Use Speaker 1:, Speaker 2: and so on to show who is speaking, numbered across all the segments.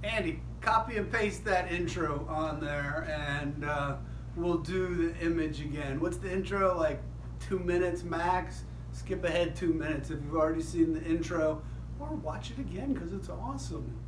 Speaker 1: Andy, copy and paste that intro on there, and we'll do the image again. What's the intro? Like 2 minutes max? Skip ahead 2 minutes if you've already seen the intro, or watch it again because it's awesome.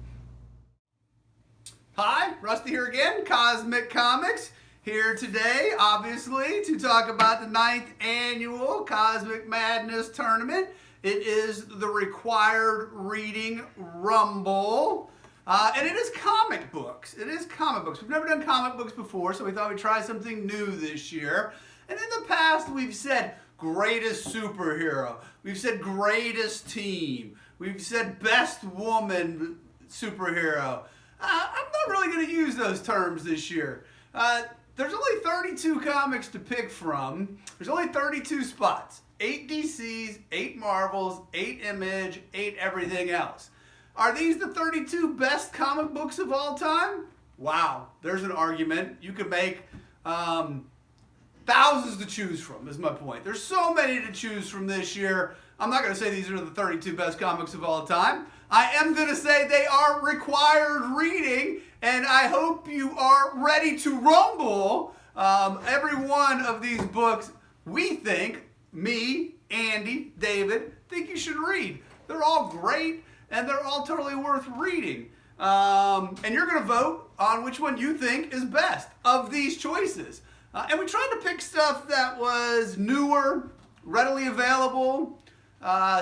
Speaker 1: Hi, Rusty here again, Cosmic Comics. Here today, obviously, to talk about the 9th annual Cosmic Madness Tournament. It is the required reading Rumble. And it is comic books. It is comic books. We've never done comic books before, so we thought we'd try something new this year. And in the past, we've said greatest superhero. We've said greatest team. We've said best woman superhero. I'm not really going to use those terms this year. There's only 32 comics to pick from. There's only 32 spots. 8 DCs, 8 Marvels, 8 Image, 8 everything else. Are these the 32 best comic books of all time? Wow, there's an argument. You could make thousands to choose from, is my point. There's so many to choose from this year. I'm not going to say these are the 32 best comics of all time. I am going to say they are required reading, and I hope you are ready to rumble. Every one of these books, we think, me, Andy, David, think you should read. They're all great. And they're all totally worth reading. And you're going to vote on which one you think is best of these choices. And we tried to pick stuff that was newer, readily available,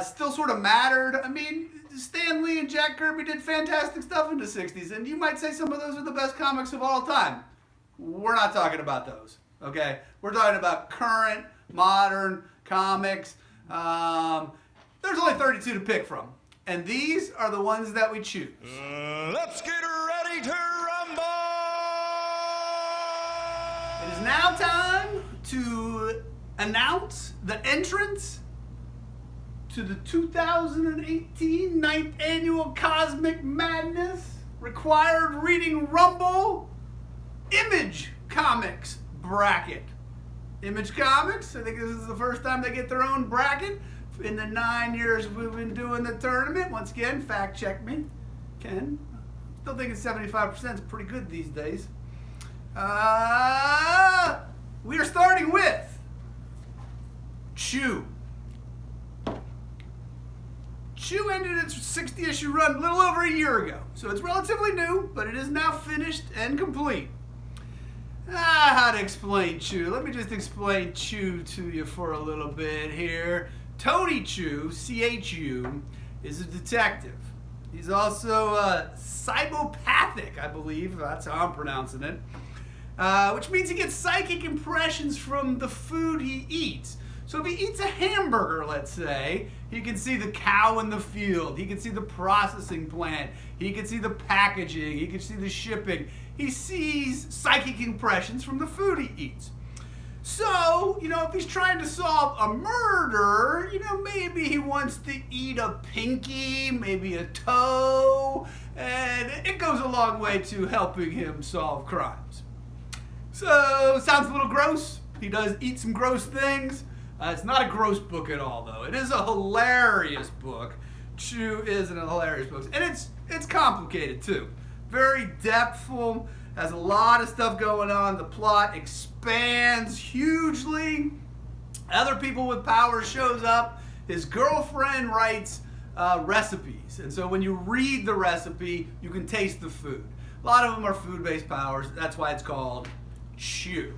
Speaker 1: still sort of mattered. I mean, Stan Lee and Jack Kirby did fantastic stuff in the 60s. And you might say some of those are the best comics of all time. We're not talking about those, okay? We're talking about current, modern comics. There's only 32 to pick from. And these are the ones that we choose.
Speaker 2: Let's get ready to rumble!
Speaker 1: It is now time to announce the entrance to the 2018 9th Annual Cosmic Madness Required Reading Rumble Image Comics bracket. Image Comics, I think this is the first time they get their own bracket. In the 9 years we've been doing the tournament, once again, fact check me, Ken. Still thinking 75% is pretty good these days. We are starting with Chew. Chew ended its 60-issue run a little over a year ago, so it's relatively new, but it is now finished and complete. How to explain Chew? Let me just explain Chew to you for a little bit here. Tony Chu, C-H-U, is a detective. He's also cybopathic, I believe. That's how I'm pronouncing it. Which means he gets psychic impressions from the food he eats. So if he eats a hamburger, let's say, he can see the cow in the field. He can see the processing plant. He can see the packaging. He can see the shipping. He sees psychic impressions from the food he eats. So, if he's trying to solve a murder, maybe he wants to eat a pinky, maybe a toe, and it goes a long way to helping him solve crimes. So, sounds a little gross. He does eat some gross things. It's not a gross book at all, though. It is a hilarious book. Chew is a hilarious book. And it's complicated, too. Very depthful. Has a lot of stuff going on. The plot expands hugely. Other people with power shows up. His girlfriend writes recipes. And so when you read the recipe, you can taste the food. A lot of them are food-based powers. That's why it's called Chew.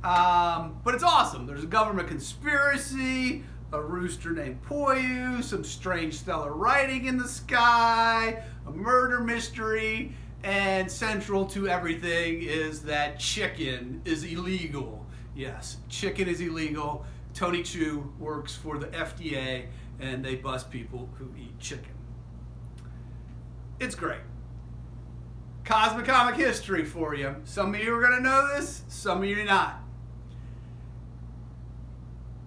Speaker 1: But it's awesome. There's a government conspiracy, a rooster named Poyu, some strange stellar writing in the sky, a murder mystery, and central to everything is that chicken is illegal. Yes, chicken is illegal. Tony Chu works for the FDA, and they bust people who eat chicken. It's great. Cosmic comic history for you. Some of you are going to know this, some of you not.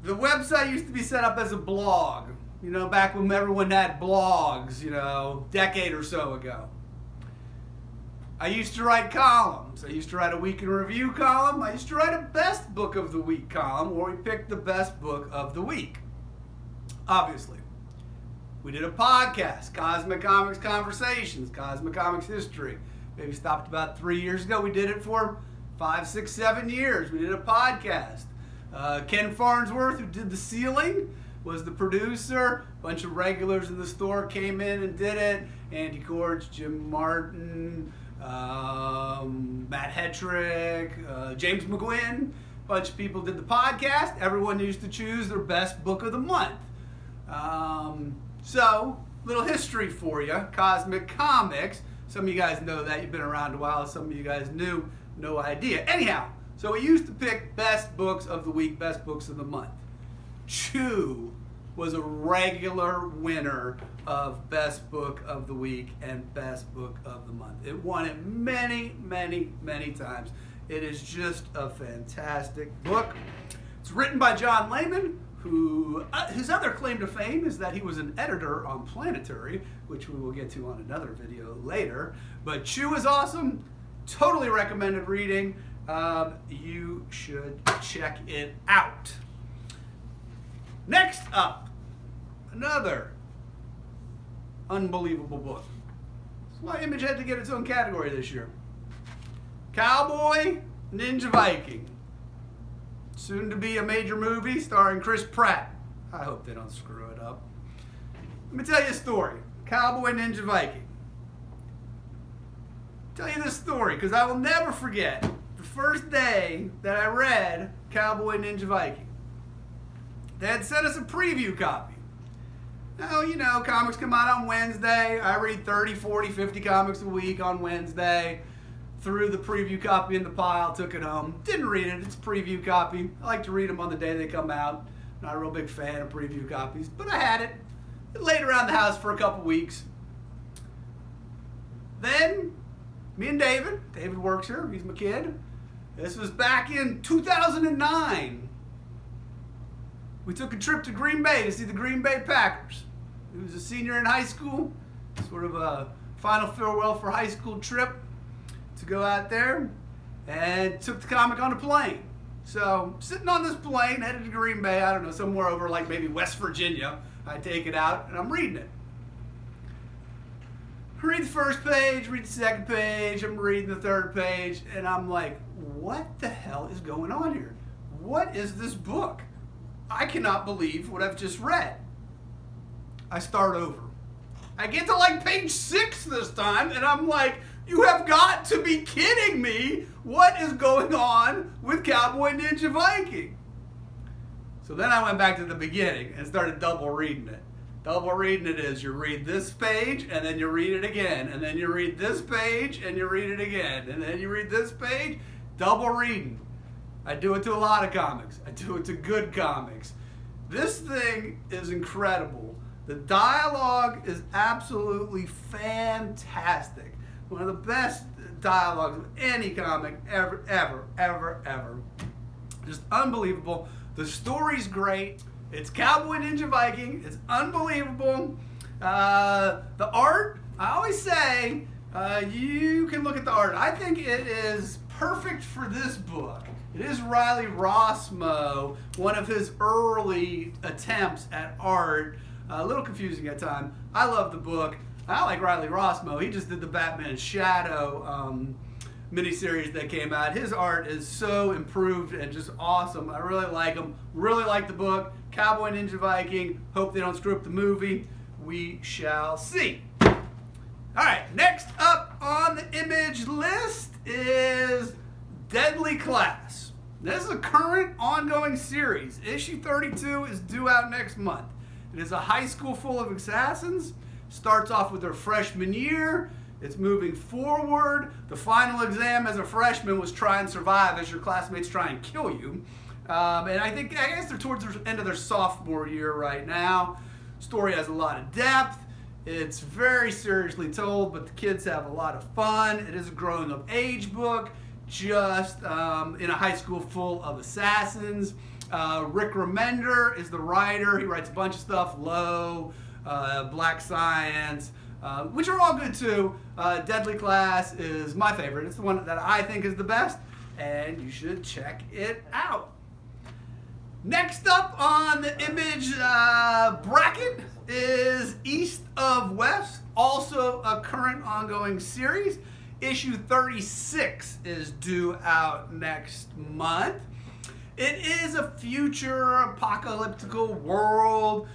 Speaker 1: The website used to be set up as a blog, back when everyone had blogs, decade or so ago. I used to write columns. I used to write a week in review column. I used to write a best book of the week column where we picked the best book of the week. Obviously. We did a podcast, Cosmic Comics Conversations, Cosmic Comics History. Maybe stopped about 3 years ago. We did it for 5, 6, 7 years. We did a podcast. Ken Farnsworth, who did the ceiling, was the producer. A bunch of regulars in the store came in and did it. Andy Korch, Jim Martin, Matt Hetrick, James McGuinn. A bunch of people did the podcast. Everyone used to choose their best book of the month. So, little history for you. Cosmic Comics. Some of you guys know that. You've been around a while. Some of you guys knew. No idea. Anyhow, so we used to pick best books of the week, best books of the month. Chew was a regular winner of best book of the week and best book of the month. It won it many, many, many times. It is just a fantastic book. It's written by John Layman, who his other claim to fame is that he was an editor on Planetary, which we will get to on another video later. But Chew is awesome. Totally recommended reading. You should check it out. Next up, another unbelievable book. That's why Image had to get its own category this year. Cowboy Ninja Viking. Soon to be a major movie starring Chris Pratt. I hope they don't screw it up. Let me tell you a story. Cowboy Ninja Viking. Tell you this story because I will never forget the first day that I read Cowboy Ninja Viking. They had sent us a preview copy. Now, you know, comics come out on Wednesday. I read 30, 40, 50 comics a week on Wednesday. Threw the preview copy in the pile, took it home. Didn't read it, it's a preview copy. I like to read them on the day they come out. Not a real big fan of preview copies, but I had it. It laid around the house for a couple weeks. Then, me and David works here, he's my kid. This was back in 2009. We took a trip to Green Bay to see the Green Bay Packers. He was a senior in high school, sort of a final farewell for high school trip to go out there, and took the comic on a plane. So, sitting on this plane, headed to Green Bay, I don't know, somewhere over like maybe West Virginia, I take it out and I'm reading it. I read the first page, read the second page, I'm reading the third page, and I'm like, what the hell is going on here? What is this book? I cannot believe what I've just read. I start over. I get to like page 6 this time, and I'm like, you have got to be kidding me. What is going on with Cowboy Ninja Viking? So then I went back to the beginning and started double reading it. Double reading it is you read this page and then you read it again, and then you read this page and you read it again, and then you read this page. Double reading. I do it to a lot of comics. I do it to good comics. This thing is incredible. The dialogue is absolutely fantastic. One of the best dialogues of any comic ever, ever, ever, ever. Just unbelievable. The story's great. It's Cowboy Ninja Viking. It's unbelievable. The art, I always say, you can look at the art. I think it is perfect for this book. It is Riley Rossmo, one of his early attempts at art. A little confusing at times. I love the book. I like Riley Rossmo. He just did the Batman Shadow miniseries that came out. His art is so improved and just awesome. I really like him. Really like the book. Cowboy Ninja Viking. Hope they don't screw up the movie. We shall see. All right, next up on the Image list is Deadly Class. This is a current ongoing series. Issue 32 is due out next month. It is a high school full of assassins. Starts off with their freshman year. It's moving forward. The final exam as a freshman was try and survive as your classmates try and kill you. And I guess they're towards the end of their sophomore year right now. Story has a lot of depth. It's very seriously told, but the kids have a lot of fun. It is a growing of age book, just in a high school full of assassins. Rick Remender is the writer. He writes a bunch of stuff, Low, Black Science, which are all good too. Deadly Class is my favorite. It's the one that I think is the best, and you should check it out. Next up on the Image bracket is East of West, also a current ongoing series. Issue 36 is due out next month. It is a future apocalyptical world.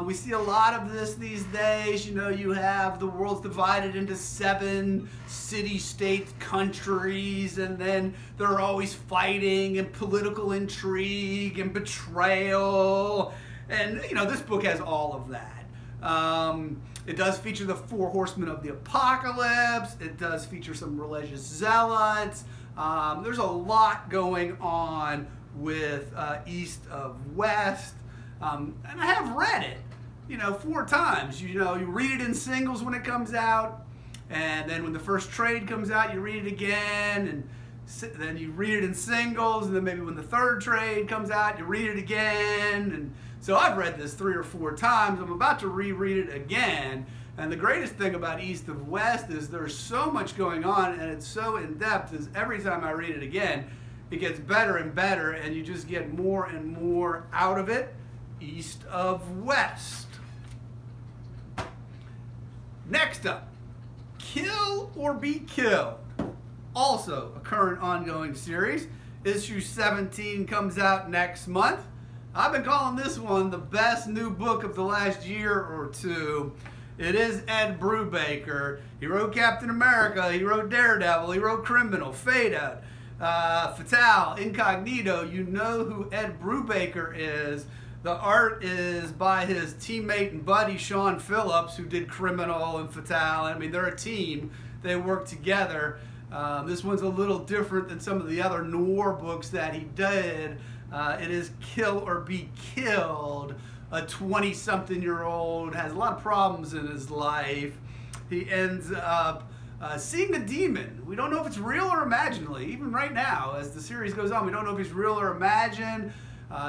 Speaker 1: We see a lot of this these days. You know, you have the world's divided into 7 city-state countries, and then they're always fighting and political intrigue and betrayal. And, you know, this book has all of that. It does feature the 4 horsemen of the apocalypse. It does feature some religious zealots. There's a lot going on with East of West. And I have read it, you know, 4 times. You know, you read it in singles when it comes out, and then when the first trade comes out, you read it again, and then you read it in singles, and then maybe when the third trade comes out, you read it again. And so I've read this 3 or 4 times. I'm about to reread it again. And the greatest thing about East of West is there's so much going on, and it's so in-depth, is every time I read it again, it gets better and better, and you just get more and more out of it. East of West. Next up, Kill or Be Killed. Also a current ongoing series. Issue 17 comes out next month. I've been calling this one the best new book of the last year or two. It is Ed Brubaker. He wrote Captain America, he wrote Daredevil, he wrote Criminal, Fade Out, Fatale, Incognito. You know who Ed Brubaker is. The art is by his teammate and buddy Sean Phillips, who did Criminal and Fatale. I mean, they're a team. They work together. This one's a little different than some of the other noir books that he did. It is Kill or Be Killed. A 20-something-year-old has a lot of problems in his life. He ends up seeing a demon. We don't know if it's real or imaginary. Even right now, as the series goes on, we don't know if he's real or imagined.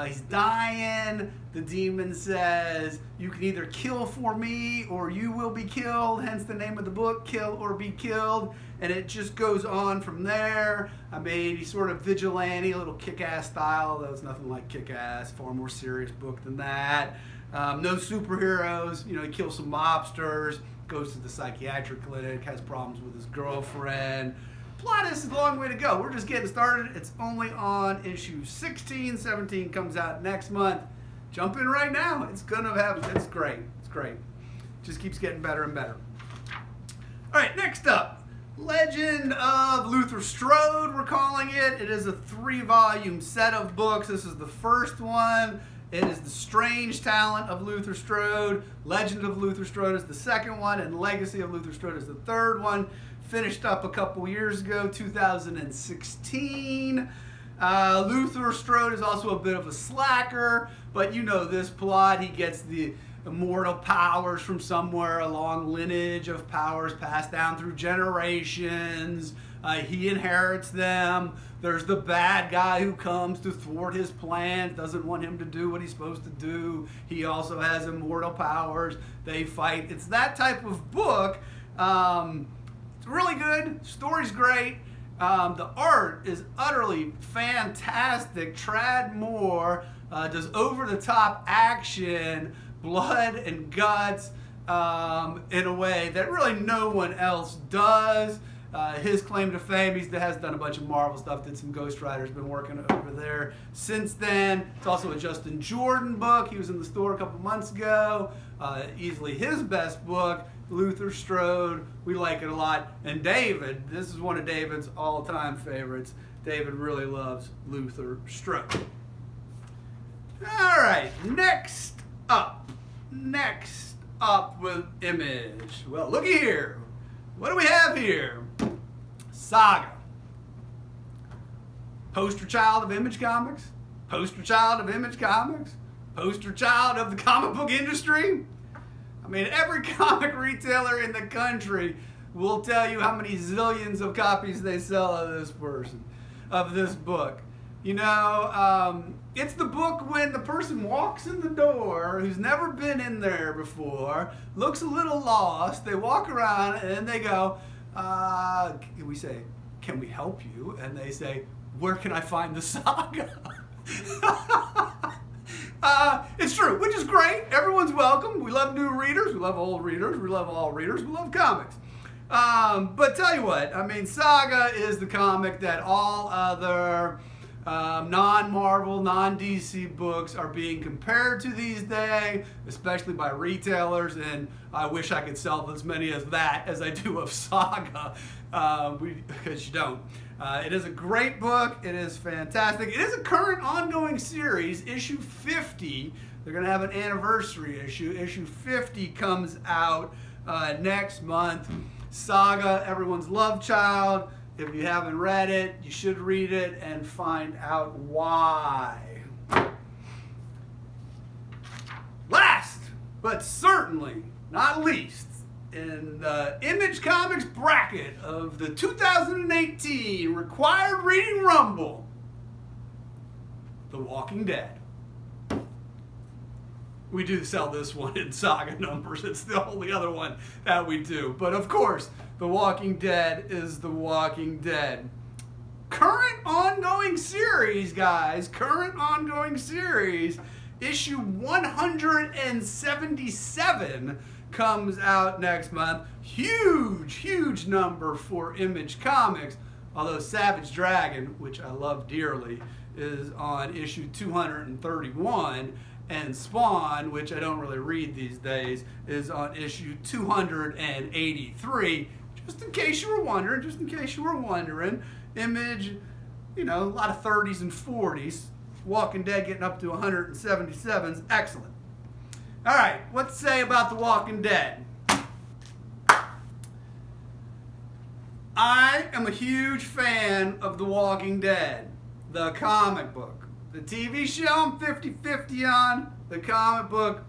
Speaker 1: He's dying. The demon says, you can either kill for me or you will be killed, hence the name of the book, Kill or Be Killed. And it just goes on from there. I mean, he's sort of vigilante, a little kick-ass style, although it's nothing like Kick-Ass, far more serious book than that. No superheroes. You know, he kills some mobsters, goes to the psychiatric clinic, has problems with his girlfriend. Plot is a long way to go. We're just getting started. It's only on issue 16. 17 comes out next month. Jump in right now. It's great. It's great. Just keeps getting better and better. All right, next up, Legend of Luther Strode, we're calling it. It is a 3-volume set of books. This is the first one. It is The Strange Talent of Luther Strode. Legend of Luther Strode is the second one, and Legacy of Luther Strode is the third one. Finished up a couple years ago, 2016. Luther Strode is also a bit of a slacker, but you know this plot. He gets the immortal powers from somewhere, a long lineage of powers passed down through generations. He inherits them. There's the bad guy who comes to thwart his plans, doesn't want him to do what he's supposed to do. He also has immortal powers. They fight. It's that type of book. It's really good. Story's great. The art is utterly fantastic. Trad Moore does over-the-top action, blood and guts in a way that really no one else does. His claim to fame, he has done a bunch of Marvel stuff, did some Ghost Riders, been working over there since then. It's also a Justin Jordan book. He was in the store a couple months ago. Easily his best book, Luther Strode. We like it a lot. And David, this is one of David's all-time favorites. David really loves Luther Strode. All right, next up with Image. Well, looky here. What do we have here? Saga. Poster child of Image Comics. Poster child of Image Comics. Poster child of the comic book industry. I mean, every comic retailer in the country will tell you how many zillions of copies they sell of this book. You know, it's the book when the person walks in the door who's never been in there before, looks a little lost, they walk around and then they go, we say, can we help you? And they say, where can I find the Saga? It's true, which is great. Everyone's welcome. We love new readers. We love old readers. We love all readers. We love comics. But tell you what, I mean, Saga is the comic that all other non-Marvel, non-DC books are being compared to these days, especially by retailers, and I wish I could sell as many as that as I do of Saga, because you don't. It is a great book. It is fantastic. It is a current ongoing series. Issue 50, they're going to have an anniversary issue. Issue 50 comes out next month. Saga, everyone's love child. If you haven't read it, you should read it and find out why. Last, but certainly not least, in the Image Comics bracket of the 2018 Required Reading Rumble, The Walking Dead. We do sell this one in Saga numbers. It's the only other one that we do. But of course, The Walking Dead is The Walking Dead. Current ongoing series, guys. Current ongoing series. Issue 177 comes out next month. Huge, huge number for Image Comics. Although Savage Dragon, which I love dearly, is on issue 231. And Spawn, which I don't really read these days, is on issue 283. Just in case you were wondering, Image, you know, a lot of 30s and 40s. Walking Dead getting up to 177s. Excellent. All right, what to say about The Walking Dead? I am a huge fan of The Walking Dead, the comic book. The TV show I'm 50-50 on. The comic book,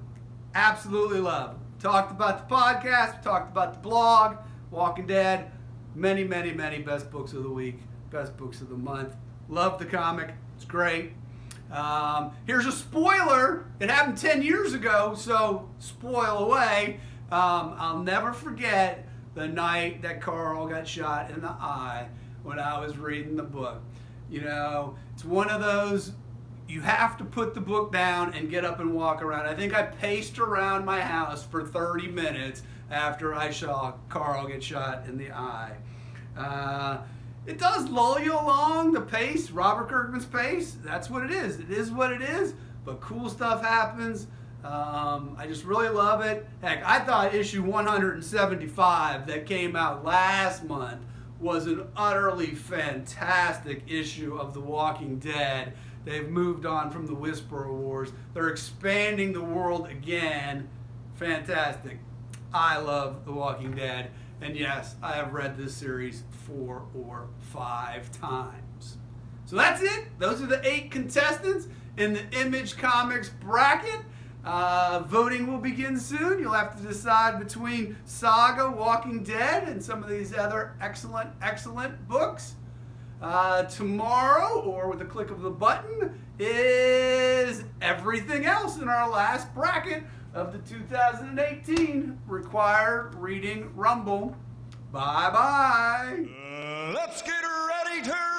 Speaker 1: absolutely love. Talked about the podcast, talked about the blog, Walking Dead, many, many, many best books of the week, best books of the month. Love the comic, it's great. Here's a spoiler. It happened 10 years ago, so spoil away. I'll never forget the night that Carl got shot in the eye when I was reading the book. You know, it's one of those, you have to put the book down and get up and walk around. I think I paced around my house for 30 minutes after I saw Carl get shot in the eye. It does lull you along, the pace, Robert Kirkman's pace. That's what it is. It is what it is, but cool stuff happens. I just really love it. Heck, I thought issue 175 that came out last month was an utterly fantastic issue of The Walking Dead. They've moved on from the Whisperer Wars. They're expanding the world again. Fantastic. I love The Walking Dead. And yes, I have read this series 4 or 5 times. So that's it. Those are the 8 contestants in the Image Comics bracket. Voting will begin soon. You'll have to decide between Saga, Walking Dead, and some of these other excellent, excellent books. Tomorrow, or with a click of the button, is everything else in our last bracket of the 2018 Required Reading Rumble. Bye-bye.
Speaker 2: Let's get ready to